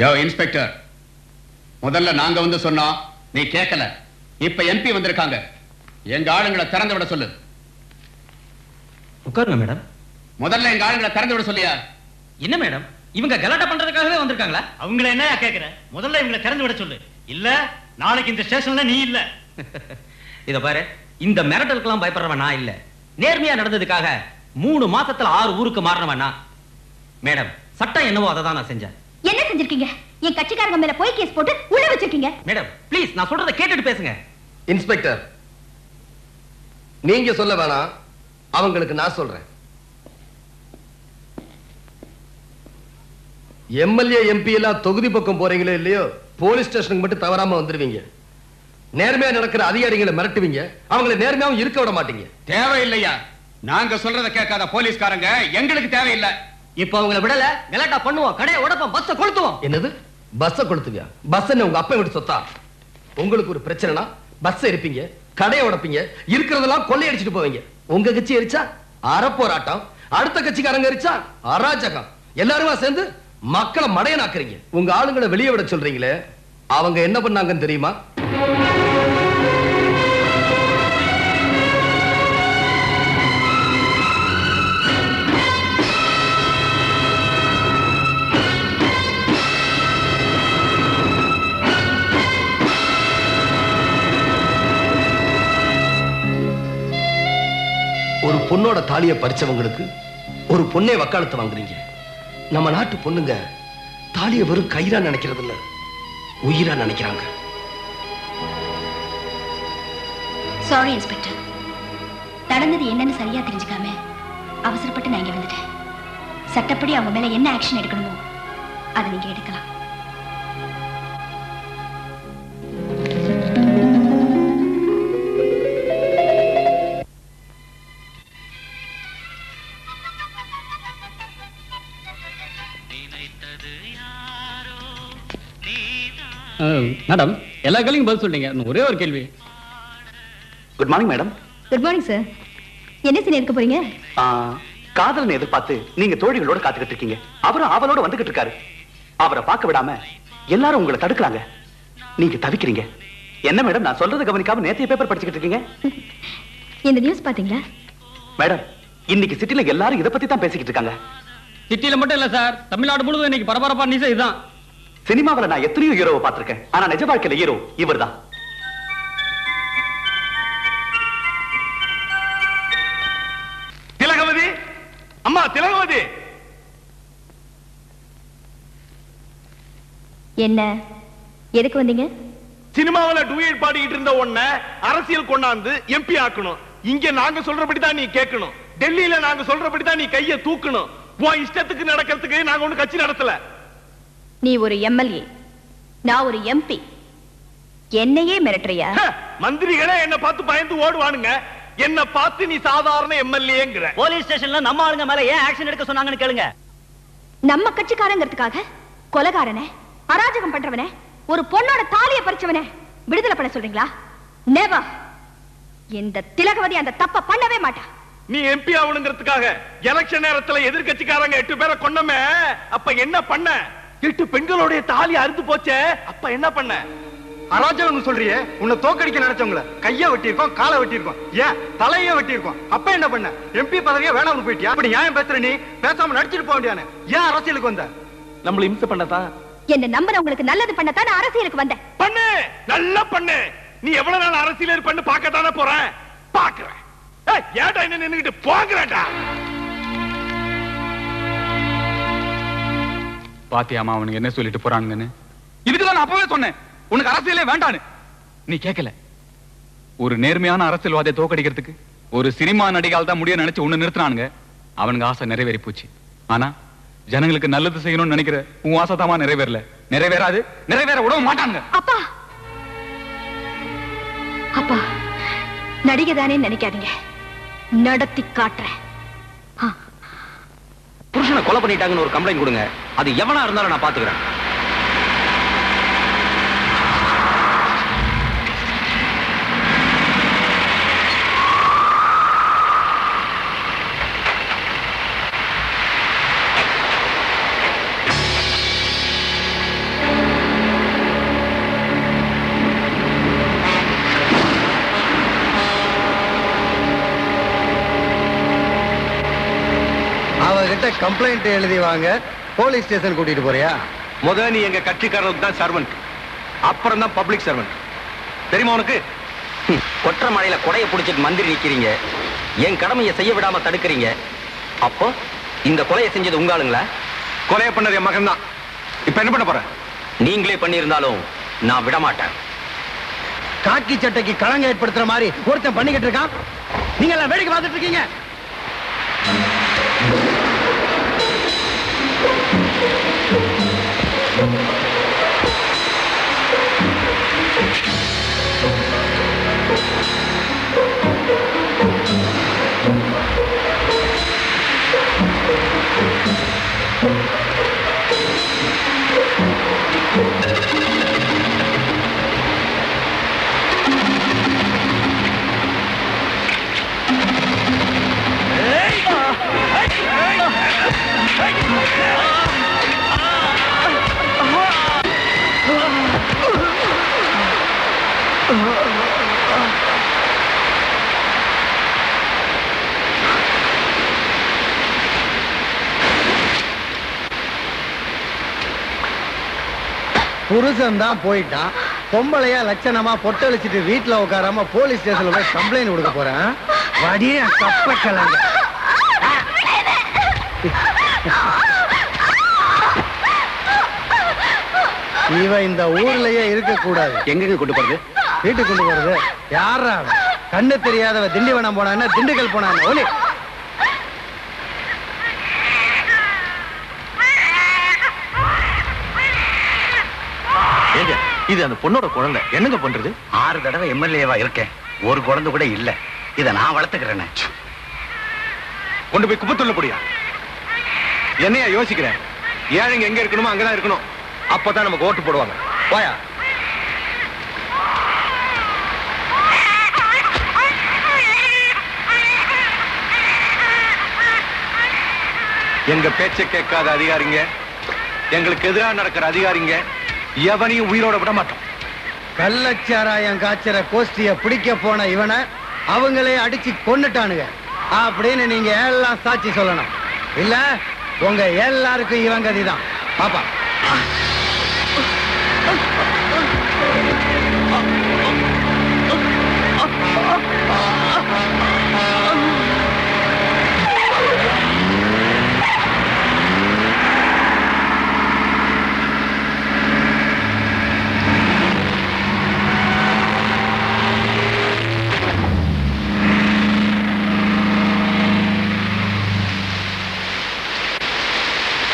யோ inspector, முதல்ல நாங்க வந்து சொன்னோம், நீ கேட்கல. இப்ப எம்பி வந்திருக்காங்க, எங்க ஆளுங்களை திறந்து விட சொல்லு. உட்காருங்க மேடம். முதல்ல எங்க ஆளுங்களை திறந்து விட சொல்லியா? என்ன மேடம், இவங்க கலாட்டா பண்றதுக்காகவே வந்திருக்காங்களா? அவங்கள என்ன கேக்குற? முதல்ல இவங்களை திறந்து விட சொல்லு. இல்ல நாளைக்கு இந்த ஸ்டேஷன்ல நீ இல்ல. இத பாரு, இந்த மிரட்டலுக்கெல்லாம் பயப்படுறவன் நான் இல்ல. நேர்மையா நடந்ததுக்காக 3 மாசத்துல 6 ஊருக்கு மாறினவன் நான். மேடம், சட்டம் என்னவோ அதை தான் நான் செஞ்சேன். என்ன செஞ்சிருக்கீங்க? என் கட்சிக்காரங்க மேல போய் கேஸ் போட்டு உள்ள வச்சிருக்கீங்க. மேடம் ப்ளீஸ், நான் சொல்றதை கேட்டுட்டு பேசுங்க. இன்ஸ்பெக்டர், நீங்க சொல்ல வேணாம், அவங்களுக்கு நான் சொல்றேன். எம்எல்ஏ எம்பி எல்லாம் தொகுதி பக்கம் போறீங்களோ இல்லையோ, போலீஸ் ஸ்டேஷனுக்கு மட்டும் தவறாம வந்துருவீங்க. நேர்மையா நடக்கிற அதிகாரிகளை மிரட்டுவீங்க, அவங்களை நேர்மையாவும் இருக்க விட மாட்டீங்க. தேவையில்லையா? நாங்க சொல்றதை கேட்காத போலீஸ்காரங்க எங்களுக்கு தேவையில்லை. இப்ப அவங்களை விடல, கலாட்டா பண்ணுவோம், கடையை உடைப்போம், பஸ்ஸை கொளுத்துவோம். என்னது பஸ்ஸை கொளுத்துவியா? பஸ் என்ன உங்க அப்பா விட்டு சொத்தா? உங்களுக்கு ஒரு பிரச்சனைனா பஸ் இருப்பீங்க, கடையை உடைப்பீங்க, இருக்கிறதெல்லாம் கொள்ளையடிச்சிட்டு போவீங்க. உங்க கட்சி எரிச்சா அறப்போராட்டம், அடுத்த கட்சிக்காரங்க எரிச்சா அராஜகம். எல்லாருமா சேர்ந்து மக்களை மடையனாக்குறீங்க. உங்க ஆளுங்களை வெளியே விட சொல்றீங்களே, அவங்க என்ன பண்ணாங்கன்னு தெரியுமா? ஒரு பொண்ணோட தாலியை பறிச்சவங்களுக்கு ஒரு பொண்ணே வக்காலத்து வாங்குறீங்க. நம்ம நாட்டு பொண்ணுங்க தாலியை வெறும் கயிறா நினைக்கிறது இல்ல, உயிரா நினைக்கிறாங்க. சாரி இன்ஸ்பெக்டர், நடந்தது என்னன்னு சரியா தெரிஞ்சுக்காம அவசரப்பட்டு நான் இங்க வந்துட்டேன். சட்டப்படி அவங்க மேல என்ன ஆக்ஷன் எடுக்கணுமோ அதை நீங்க எடுக்கலாம். மேடம், எல்லா கேள்வியும் பதில் சொல்றீங்க. ஒரே ஒரு கேள்வி. Good morning madam. Good morning sir. என்ன சீன் எடுக்க போறீங்க? காதலனை எதிர்பார்த்து நீங்க தோழிகளோட காத்துக்கிட்டு இருக்கீங்க. அவரும் அவளோட வந்துகிட்டு இருக்காரு. அவரை பார்க்க விடாம எல்லாரும் உங்களை தடுக்கலாங்க. நீங்க தவிக்கிறீங்க. என்ன மேடம், நான் சொல்றது கவனிக்காம நேத்திய பேப்பர் படிச்சுக்கிட்டு இருக்கீங்க? இந்த நியூஸ் பாத்தீங்களா? மேடம், இன்னைக்கு சிட்டில எல்லாரும் இதை பத்தி தான் பேசிக்கிட்டு இருக்காங்க. சிட்டில மட்டும் இல்ல சார், தமிழ்நாடு முழுவதும் இன்னைக்கு பரபரப்பா நியூஸ் இதுதான். சினிமாவில் நான் எத்தனையோ ஹீரோவை பார்த்திருக்கேன், ஆனா நிஜ வாழ்க்கையில ஹீரோ இவர்தான். திலகவதி, அம்மா திலகவதி. என்ன, எதுக்கு வந்தீங்க? சினிமாவில டூயட் பாடிக்கிட்டு இருந்த உன்னை அரசியல் கொண்டாந்து எம்பி ஆக்கணும். இங்க நாங்க சொல்றபடிதான் நீ கேட்கணும். டெல்லியில நாங்க சொல்றபடிதான் நீ கைய தூக்கணும். உன் இஷ்டத்துக்கு நடக்கிறதுக்கு நாங்க ஒண்ணு கட்சி நடத்தல. நீ ஒரு எம்எல்ஏ, நான் ஒரு எம்பி. என்னையே மிரட்டுறியா? மந்திரிகளே என்ன பார்த்து பயந்து ஓடுவானுங்க, என்ன பார்த்து நீ சாதாரண எம்எல்ஏங்கற. போலீஸ் ஸ்டேஷன்ல நம்ம ஆளுங்க மேல ஏன் ஆக்ஷன் எடுக்க சொன்னாங்கன்னு கேளுங்க. நம்ம கட்சிக்காரங்கிறதுக்காக கொலைகாரனே, அராஜகம் பண்றவனே, ஒரு பொண்ணோட தாலியை பறிச்சவனே விடுதலை பண்ண சொல்றீங்களா? நெவர். இந்த திலகவதி அந்த தப்ப பண்ணவே மாட்டா. நீ எம்பி ஆவணுங்கிறதுக்காக எலெக்ஷன் நேரத்துல எதிர்கட்சிக்காரங்க 8 பேரை கொன்னமே, அப்ப என்ன பண்ண? 8 பெண்களுடைய தாலி அறுந்து போச்சே, அப்ப என்ன பண்ண? அராஜகம் சொல்றியே, உன்னை தோக்கடிக்க நினைச்சவங்கள கைய வெட்டியிருக்கோம், காலை வெட்டியிருக்கோம், ஏன் தலையே வெட்டியிருக்கோம். அப்ப என்ன பண்ண? எம்பி பதவியா வேணாம்னு போயிட்டியா? அப்படி ஏன் பேசுற? நீ பேசாம நடிச்சிட்டு போக வேண்டியானே. ஏன் அரசியலுக்கு வந்த? நம்மள இம்சை பண்ணதான். என்ன நம்புறவங்களுக்கு நல்லது பண்ணத்தான் அரசியலுக்கு வந்தேன். பண்ணு, நல்லா பண்ணு. நீ எவ்வளவு நாள் அரசியல் இருப்பன்னு பார்க்கத்தானே போறேன். பாக்குறேன். ஏடா என்ன நின்னுகிட்டு போங்கடா. பாத்தியாமா அவனுக்கு என்ன சொல்லிட்டு போறானுங்கன்னு? இதுக்குதான் நான் அப்பவே சொன்னேன், உனக்கு அரசியலே வேண்டான்னு. நீ கேட்கல. ஒரு நேர்மையான அரசியல்வாதியை தோக்கடிக்கிறதுக்கு ஒரு சினிமா நடிகால் தான் முடிய நினைச்சு ஒண்ணு நிறுத்தினானுங்க. அவனுக்கு ஆசை நிறைவேறி போச்சு. ஆனா ஜனங்களுக்கு நல்லது செய்யணும்னு நினைக்கிற உன் ஆசை தாமா நிறைவேறல. நிறைவேறாது, நிறைவேற விட மாட்டாங்க. அப்பா, அப்பா, நடிகை தானே நினைக்காதீங்க, நடத்தி காட்டுறேன். புருஷனை கொலை பண்ணிட்டாங்கன்னு ஒரு கம்ப்ளைண்ட் கொடுங்க, அது எவனா இருந்தாலும் நான் பாத்துக்கிறேன். அவகிட்ட கம்ப்ளைண்ட் எழுதி வாங்க போலீஸ் ஸ்டேஷன் கூட்டிட்டு போறியா? முதல்ல நீ எங்க கட்சிக்காரர்களுக்கு தான் சர்வன்ட், அப்புறம் தான் பப்ளிக் சர்வன்ட். தெரியுமா உனக்கு? கொற்ற மழையில கொடையை பிடிச்சிட்டு மந்திரி நிக்கிறீங்க, என் கடமையை செய்ய விடாம தடுக்கிறீங்க. அப்போ இந்த கொலையை செஞ்சது உங்க ஆளுங்களா? கொலையை பண்ணது என் மகன் தான். இப்ப என்ன பண்ண போற? நீங்களே பண்ணியிருந்தாலும் நான் விட மாட்டேன். காக்கி சட்டைக்கு களங்க ஏற்படுத்துற மாதிரி ஒருத்தன் பண்ணிக்கிட்டு இருக்கான், நீங்க எல்லாம் வேடிக்கை பார்த்துட்டு இருக்கீங்க. புருஷன் தான் போயிட்டான், பொம்பளையா லட்சணமா பொட்டழிச்சிட்டு வீட்டுல உட்காராம போலீஸ் ஸ்டேஷன்ல போய் கம்ப்ளைண்ட் கொடுக்க போறேன். வடிய கப்ப கலங்க. இவ இந்த ஊர்லயே இருக்க கூடாது. எங்க கொண்டு போறது? வீட்டுக்கு கொண்டு போறது. யாரா கண்ணு தெரியாதவ திண்டிவனம் போனான்னு திண்டுக்கல் போனான்னு ஒலி. இது அந்த பொண்ணோட குழந்தை. என்னங்க பண்றது? 6 தடவை எம்எல்ஏவா இருக்கேன், ஒரு குழந்தை கூட இல்ல. இத நான் வளர்த்துக்கிறேன். கொண்டு போய் குப்பத்துள்ள போடியா? என்னையா யோசிக்கிறேன்? ஏழைங்க எங்க இருக்கணுமோ அங்கதான் இருக்கணும், அப்பதான் நமக்கு ஓட்டு போடுவாங்க. போயா. எங்க பேச்ச கேட்காத அதிகாரிங்க, எங்களுக்கு எதிராக நடக்கிற அதிகாரிங்க எவனையும் உயிரோட விட மாட்டோம். கள்ளச்சாராயம் காய்ச்சற கோஷ்டிய பிடிக்க போன இவனை அவங்களே அடிச்சு கொன்னுட்டானுங்க அப்படின்னு நீங்க எல்லாம் சாட்சி சொல்லணும். இல்ல உங்க எல்லாருக்கும் இவன் கதிதான். பாப்பா